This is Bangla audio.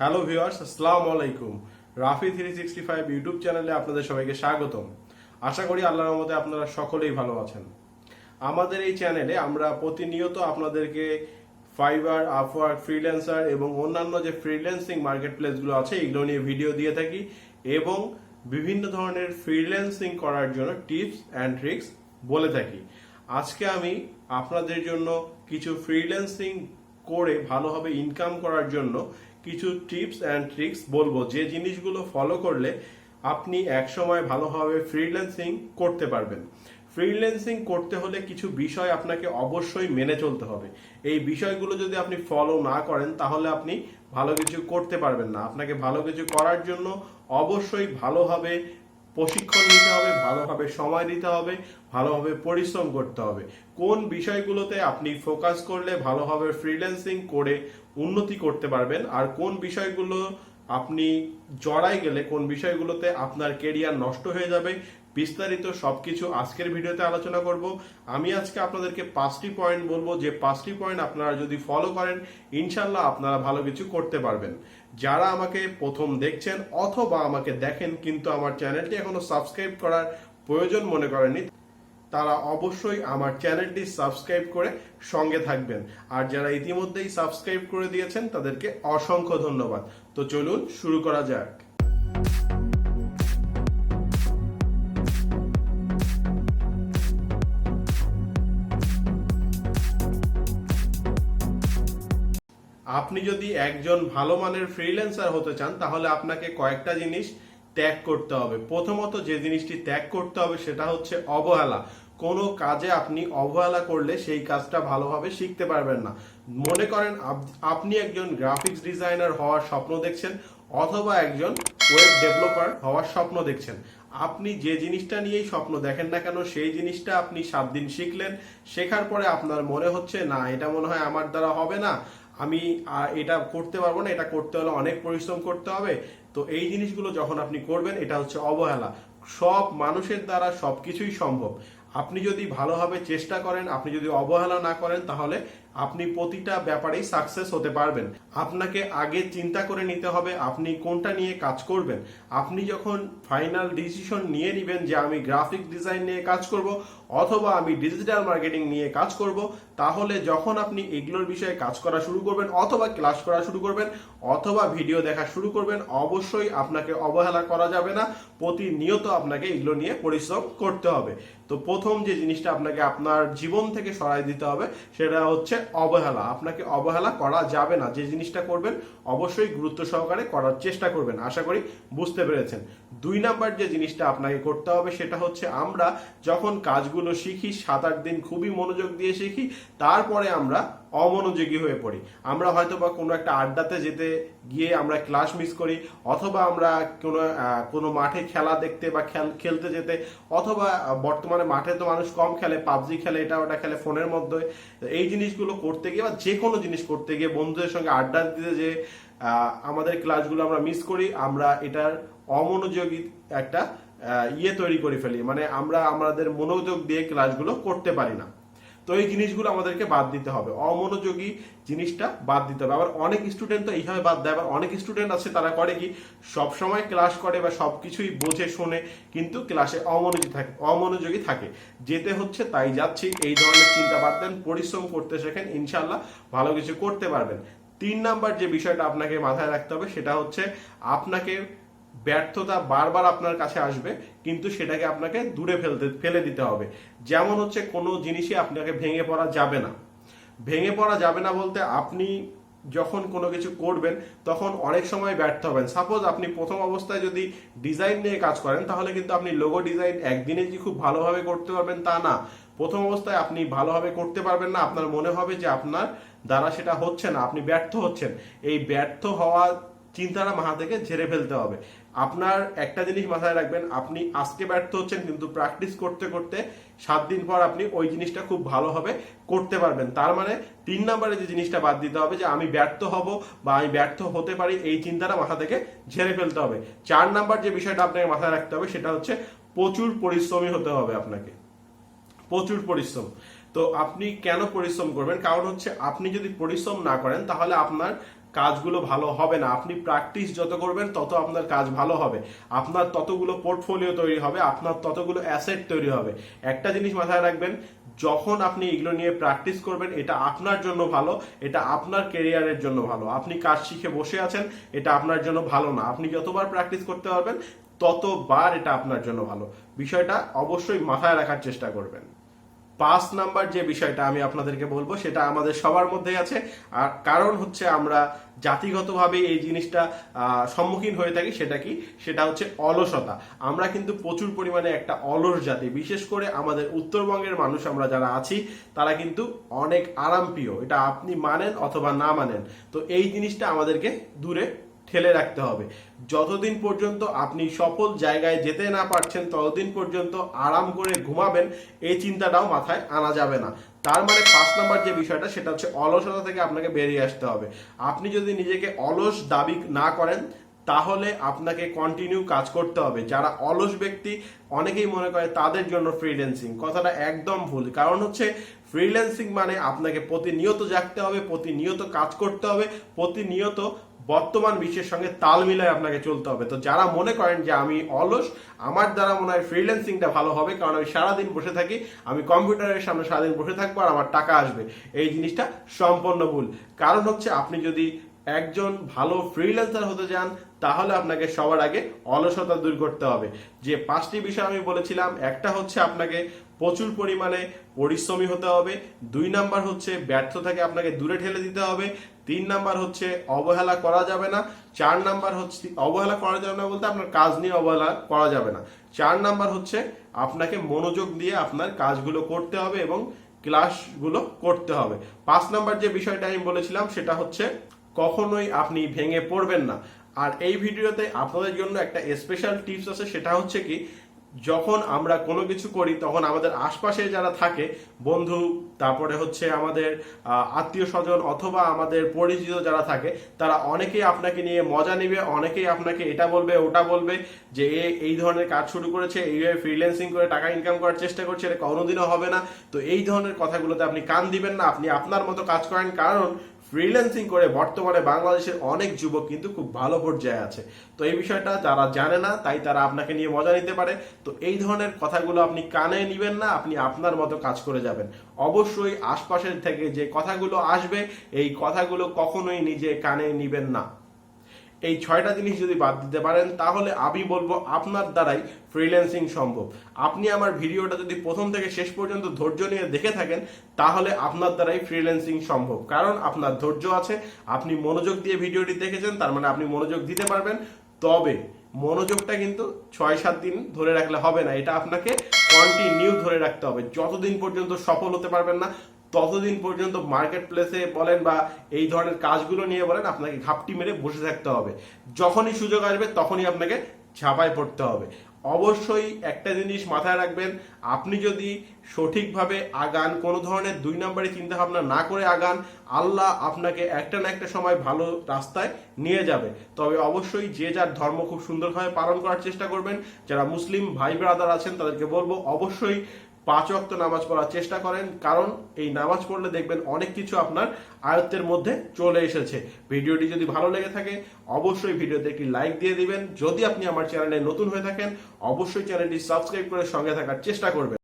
হ্যালো ভিউয়ার্স, আসসালামু আলাইকুম। রাফি 365 ইউটিউব চ্যানেলে আপনাদের সবাইকে স্বাগতম। আশা করি আল্লাহর রহমতে আপনারা সকলেই ভালো আছেন। আমাদের এই চ্যানেলে আমরা প্রতিনিয়ত আপনাদেরকে ফাইবার, আপওয়ার্ক, ফ্রিল্যান্সার এবং অন্যান্য যে ফ্রিল্যান্সিং মার্কেট প্লেসগুলো আছে এগুলো নিয়ে ভিডিও দিয়ে থাকি এবং বিভিন্ন ধরনের ফ্রিল্যান্সিং করার জন্য টিপস অ্যান্ড ট্রিক্স বলে থাকি। আজকে আমি আপনাদের জন্য কিছু ফ্রিল্যান্সিং করে ভালোভাবে ইনকাম করার জন্য কিছু টিপস অ্যান্ড ট্রিক্স বলবো, যে জিনিসগুলো ফলো করলে আপনি একসময় ভালোভাবে ফ্রিল্যান্সিং করতে পারবেন। ফ্রিল্যান্সিং করতে হলে কিছু বিষয় আপনাকে অবশ্যই মেনে চলতে হবে। এই বিষয়গুলো যদি আপনি ফলো না করেন তাহলে আপনি ভালো কিছু করতে পারবেন না। আপনাকে ভালো কিছু করার জন্য অবশ্যই ভালোভাবে প্রশিক্ষণ নিতে হবে, ভালোভাবে সময় দিতে হবে, ভালোভাবে পরিশ্রম করতে হবে। কোন বিষয়গুলোতে আপনি ফোকাস করলে ভালোভাবে ফ্রিল্যান্সিং করে উন্নতি করতে পারবেন, আর কোন বিষয়গুলো আপনি জড়াই গেলে কোন বিষয়গুলোতে আপনার কেরিয়ার নষ্ট হয়ে যাবে, বিস্তারিত সবকিছু আজকের ভিডিওতে আলোচনা করব। আমি আজকে আপনাদেরকে 5টি পয়েন্ট বলবো, যে 5টি পয়েন্ট আপনারা যদি ফলো করেন ইনশাল্লাহ আপনারা ভালো কিছু করতে পারবেন। যারা আমাকে প্রথম দেখছেন অথবা আমাকে দেখেন কিন্তু আমার চ্যানেলটি এখনো সাবস্ক্রাইব করার প্রয়োজন মনে করেনি, তারা অবশ্যই আমার চ্যানেলটি সাবস্ক্রাইব করে সঙ্গে থাকবেন। আর যারা ইতিমধ্যেই সাবস্ক্রাইব করে দিয়েছেন তাদেরকে অসংখ্য ধন্যবাদ। তো চলুন শুরু করা যাক। আপনি যদি একজন ভালো মানের ফ্রিল্যান্সার হতে চান তাহলে আপনাকে কয়েকটা জিনিস ত্যাগ করতে হবে। প্রথমত যে জিনিসটি ত্যাগ করতে হবে সেটা হচ্ছে অবহেলা। কোনো কাজে আপনি অবহেলা করলে সেই কাজটা ভালোভাবে শিখতে পারবেন না। মনে করেন আপনি একজন গ্রাফিক্স ডিজাইনার হওয়ার স্বপ্ন দেখছেন অথবা একজন ওয়েব ডেভেলপার হওয়ার স্বপ্ন দেখছেন। আপনি যে জিনিসটা নিয়েই স্বপ্ন দেখেন না কেন সেই জিনিসটা আপনি 7 দিন শিখলেন, শেখার পরে আপনার মনে হচ্ছে না এটা মনে হয় আমার দ্বারা হবে না, আমি এটা করতে পারবো না, এটা করতে হলে অনেক পরিশ্রম করতে হবে। তো এই জিনিসগুলো যখন আপনি করবেন এটা হচ্ছে অবহেলা। সব মানুষের দ্বারা সবকিছুই সম্ভব। আপনি যদি ভালোভাবে চেষ্টা করেন, আপনি যদি অবহেলা না করেন তাহলে আপনি প্রতিটা ব্যাপারেই সাকসেস হতে পারবেন। আপনাকে আগে চিন্তা করে নিতে হবে আপনি কোনটা নিয়ে কাজ করবেন। আপনি যখন ফাইনাল ডিসিশন নিয়ে নেবেন যে আমি গ্রাফিক ডিজাইন নিয়ে কাজ করব অথবা আমি ডিজিটাল মার্কেটিং নিয়ে কাজ করব, তাহলে যখন আপনি এগুলোর বিষয়ে কাজ করা শুরু করবেন অথবা ক্লাস করা শুরু করবেন অথবা ভিডিও দেখা শুরু করবেন, অবশ্যই আপনাকে অবহেলা করা যাবে না। প্রতিনিয়ত আপনাকে এগুলো নিয়ে পরিশ্রম করতে হবে। তো প্রথম যে জিনিসটা আপনাকে আপনার জীবন থেকে সরাই দিতে হবে সেটা হচ্ছে অবহেলা। আপনাকে অবহেলা করা যাবে না। যে জিনিসটা করবেন অবশ্যই গুরুত্ব সহকারে করার চেষ্টা করবেন। আশা করি বুঝতে পেরেছেন। 2 নাম্বার যে জিনিসটা আপনাকে করতে হবে সেটা হচ্ছে আমরা যখন কাজগুলো শিখি 7-8 দিন খুবই মনোযোগ দিয়ে শিখি, তারপরে আমরা অমনোযোগী হয়ে পড়ি। আমরা হয়তো বা কোনো একটা আড্ডাতে যেতে গিয়ে আমরা ক্লাস মিস করি, অথবা আমরা কোনো মাঠে খেলা দেখতে বা খেলতে যেতে, অথবা বর্তমানে মাঠে তো মানুষ কম খেলে, পাবজি খেলে, এটা ওটা খেলে ফোনের মধ্যে। এই জিনিসগুলো করতে গিয়ে বা যে কোনো জিনিস করতে গিয়ে বন্ধুদের সঙ্গে আড্ডা দিতে যে আমাদের ক্লাসগুলো আমরা মিস করি, আমরা এটার অমনোযোগী একটা তৈরি করে ফেলি, মানে আমরা আমাদের মনোযোগ দিয়ে ক্লাসগুলো করতে পারি না। তো এই জিনিসগুলো আমাদেরকে বাদ দিতে হবে, অমনোযোগী জিনিসটা বাদ দিতে হবে। আবার অনেক স্টুডেন্ট তো এইভাবে বাদ দেয়, আবার অনেক স্টুডেন্ট আছে তারা করে কি সব সময় ক্লাস করে বা সবকিছুই বোঝে শোনে কিন্তু ক্লাসে অমনোযোগী থাকে, যেতে হচ্ছে তাই যাচ্ছি, এই ধরনের চিন্তা বাদ দেন, পরিশ্রম করতে শেখেন, ইনশাল্লাহ ভালো কিছু করতে পারবেন। 3 নাম্বার যে বিষয়টা আপনাকে মাথায় রাখতে হবে সেটা হচ্ছে আপনাকে ব্যর্থতা বারবার আপনার কাছে আসবে কিন্তু সেটাকে আপনাকে দূরে ফেলে দিতে হবে। যেমন হচ্ছে কোনো জিনিসই আপনাকে ভেঙে পড়া যাবে না। ভেঙে পড়া যাবে না বলতে আপনি যখন কোনো কিছু করবেন তখন অনেক সময় ব্যর্থ হবেন। সাপোজ আপনি প্রথম অবস্থায় যদি ডিজাইন নিয়ে কাজ করেন তাহলে কিন্তু আপনি লোগো ডিজাইন একদিনে যে খুব ভালোভাবে করতে পারবেন তা না। প্রথম অবস্থায় আপনি ভালোভাবে করতে পারবেন না, আপনার মনে হবে যে আপনার দ্বারা সেটা হচ্ছে না, আপনি ব্যর্থ হচ্ছেন। এই ব্যর্থ হওয়া চিন্তাটা মাথা থেকে ঝেড়ে ফেলতে হবে। আপনার একটা জিনিস মাথায় রাখবেন, আপনি আজকে ব্যর্থ হচ্ছেন কিন্তু প্র্যাকটিস করতে করতে 7 দিন পর আপনি ওই জিনিসটা খুব ভালোভাবে করতে পারবেন। তার মানে 3 নম্বরে যে জিনিসটা বাদ দিতে হবে যে আমি ব্যর্থ হব বা আমি ব্যর্থ হতে পারি, এই চিন্তাটা মাথা থেকে ঝেড়ে ফেলতে হবে। 4 নাম্বার যে বিষয়টা আপনাকে মাথায় রাখতে হবে সেটা হচ্ছে প্রচুর পরিশ্রমী হতে হবে আপনাকে, প্রচুর পরিশ্রম। তো আপনি কেন পরিশ্রম করবেন? কারণ হচ্ছে আপনি যদি পরিশ্রম না করেন তাহলে আপনার কাজগুলো ভালো হবে না। আপনি প্র্যাকটিস যত করবেন তত আপনার কাজ ভালো হবে, আপনার ততগুলো পোর্টফোলিও তৈরি হবে, আপনার ততগুলো অ্যাসেট তৈরি হবে। একটা জিনিস মাথায় রাখবেন, যখন আপনি এগুলো নিয়ে প্র্যাকটিস করবেন এটা আপনার জন্য ভালো, এটা আপনার কেরিয়ারের জন্য ভালো। আপনি কাজ শিখে বসে আছেন, এটা আপনার জন্য ভালো না। আপনি যতবার প্র্যাকটিস করতে পারবেন ততবার এটা আপনার জন্য ভালো। বিষয়টা অবশ্যই মাথায় রাখার চেষ্টা করবেন। 5 নাম্বার যে বিষয়টা আমি আপনাদেরকে বলবো সেটা আমাদের সবার মধ্যে আছে, আর কারণ হচ্ছে আমরা জাতিগতভাবে এই জিনিসটা সম্মুখীন হয়ে থাকি। সেটা কি? সেটা হচ্ছে অলসতা। আমরা কিন্তু প্রচুর পরিমাণে একটা অলস জাতি, বিশেষ করে আমাদের উত্তরবঙ্গের মানুষ আমরা যারা আছি তারা কিন্তু অনেক আরামপ্রিয়, এটা আপনি মানেন অথবা না মানেন। তো এই জিনিসটা আমাদেরকে দূরে ঠেলে রাখতে হবে। যতদিন পর্যন্ত আপনি সফল জায়গায় যেতে না পারছেন ততদিন পর্যন্ত আরাম করে ঘুমাবেন এই চিন্তাটাও মাথায় আনা যাবে না। তার মানে 5 নাম্বার যে বিষয়টা সেটা হচ্ছে অলসতা থেকে আপনাকে বেরিয়ে আসতে হবে। আপনি যদি নিজেকে অলস দাবি না করেন তাহলে আপনাকে কন্টিনিউ কাজ করতে হবে। যারা অলস ব্যক্তি অনেকেই মনে করে তাদের জন্য ফ্রিল্যান্সিং, কথাটা একদম ভুল। কারণ হচ্ছে ফ্রিল্যান্সিং মানে আপনাকে প্রতিনিয়ত জাগতে হবে, প্রতিনিয়ত কাজ করতে হবে, প্রতিনিয়ত বর্তমান বিশ্বের সঙ্গে তাল মিলায় আপনাকে চলতে হবে। তো যারা মনে করেন যে আমি অলস, আমার দ্বারা মনে হয় ফ্রিল্যান্সিংটা ভালো হবে কারণ আমি সারাদিন বসে থাকি, আমি কম্পিউটারের সামনে সারাদিন বসে থাকবো আর আমার টাকা আসবে, এই জিনিসটা সম্পূর্ণ ভুল। কারণ হচ্ছে আপনি যদি একজন ভালো ফ্রিল্যান্সার হতে চান তাহলে আপনাকে সবার আগে অলসতা দূর করতে হবে। যে 5টি বিষয় আমি বলেছিলাম, একটা হচ্ছে আপনাকে প্রচুর পরিমাণে পরিশ্রমী হতে হবে, 2 নাম্বার হচ্ছে ব্যর্থতাকে আপনাকে দূরে ঠেলে দিতে হবে, 3 নাম্বার হচ্ছে অবহেলা করা যাবে না, 4 নাম্বার হচ্ছে অবহেলা করা যাবে না বলতে আপনার কাজ নিয়ে অবহেলা করা যাবে না, 4 নাম্বার হচ্ছে আপনাকে মনোযোগ দিয়ে আপনার কাজগুলো করতে হবে এবং ক্লাসগুলো করতে হবে। 5 নাম্বার যে বিষয়টা আমি বলেছিলাম সেটা হচ্ছে কখনোই আপনি ভেঙে পড়বেন না। আর এই ভিডিওতে আপনাদের জন্য একটা স্পেশাল টিপস আছে, সেটা হচ্ছে কি, যখন আমরা কোনো কিছু করি তখন আমাদের আশপাশে যারা থাকে, বন্ধু, তারপরে হচ্ছে আমাদের আত্মীয় স্বজন অথবা আমাদের পরিচিত যারা থাকে, তারা অনেকেই আপনাকে নিয়ে মজা নেবে, অনেকেই আপনাকে এটা বলবে ওটা বলবে যে এই ধরনের কাজ শুরু করেছে, এইভাবে ফ্রিল্যান্সিং করে টাকা ইনকাম করার চেষ্টা করছে, এটা কোনোদিনও হবে না। তো এই ধরনের কথাগুলোতে আপনি কান দিবেন না, আপনি আপনার মতো কাজ করেন। কারণ ফ্রিল্যান্সিং করে বর্তমানে বাংলাদেশের অনেক যুবক কিন্তু খুব ভালো পর্যায়ে আছে। তো এই বিষয়টা যারা জানে না তাই তারা আপনাকে নিয়ে মজা নিতে পারে। তো এই ধরনের কথাগুলো আপনি কানে নিবেন না, আপনি আপনার মতো কাজ করে যাবেন। অবশ্যই আশপাশের থেকে যে কথাগুলো আসবে এই কথাগুলো কখনোই নিজে কানে নিবেন না। এই 6টা জিনিস যদি বাদ দিতে পারেন তাহলে আমি বলবো আপনার দ্বারাই ফ্রিল্যান্সিং সম্ভব। আপনি আমার ভিডিওটা যদি প্রথম থেকে শেষ পর্যন্ত ধৈর্য নিয়ে দেখে থাকেন তাহলে আপনার দ্বারাই ফ্রিল্যান্সিং সম্ভব। কারণ আপনার ধৈর্য আছে, আপনি মনোযোগ দিয়ে ভিডিওটি দেখেছেন, তার মানে আপনি মনোযোগ দিতে পারবেন। তবে মনোযোগটা কিন্তু 6-7 দিন ধরে রাখলে হবে না, এটা আপনাকে কন্টিনিউ ধরে রাখতে হবে। যতদিন পর্যন্ত সফল হতে পারবেন না ততদিন পর্যন্ত মার্কেট প্লেসে বলেন বা এই ধরনের কাজগুলো নিয়ে বলেন আপনাকে ঘাপটি মেরে বসে থাকতে হবে। যখনই সুযোগ আসবে তখনই আপনাকে ঝাঁপায় পড়তে হবে। অবশ্যই একটা জিনিস মাথায় রাখবেন, আপনি যদি সঠিকভাবে আগান, কোনো ধরনের 2 নাম্বারে চিন্তা ভাবনা না করে আগান, আল্লাহ আপনাকে একটা না একটা সময় ভালো রাস্তায় নিয়ে যাবে। তবে অবশ্যই যে যার ধর্ম খুব সুন্দরভাবে পালন করার চেষ্টা করবেন। যারা মুসলিম ভাই ব্রাদার আছেন তাদেরকে বলবো অবশ্যই 5 ওয়াক্ত নামাজ পড়ার চেষ্টা করেন, কারণ এই নামাজ পড়লে দেখবেন অনেক কিছু আপনার আয়ত্তের মধ্যে চলে এসেছে। ভিডিওটি যদি ভালো লেগে থাকে অবশ্যই ভিডিওতে একটি লাইক দিয়ে দিবেন। যদি আপনি আমার চ্যানেলে নতুন হয়ে থাকেন অবশ্যই চ্যানেলটি সাবস্ক্রাইব করে সঙ্গে থাকার চেষ্টা করবেন।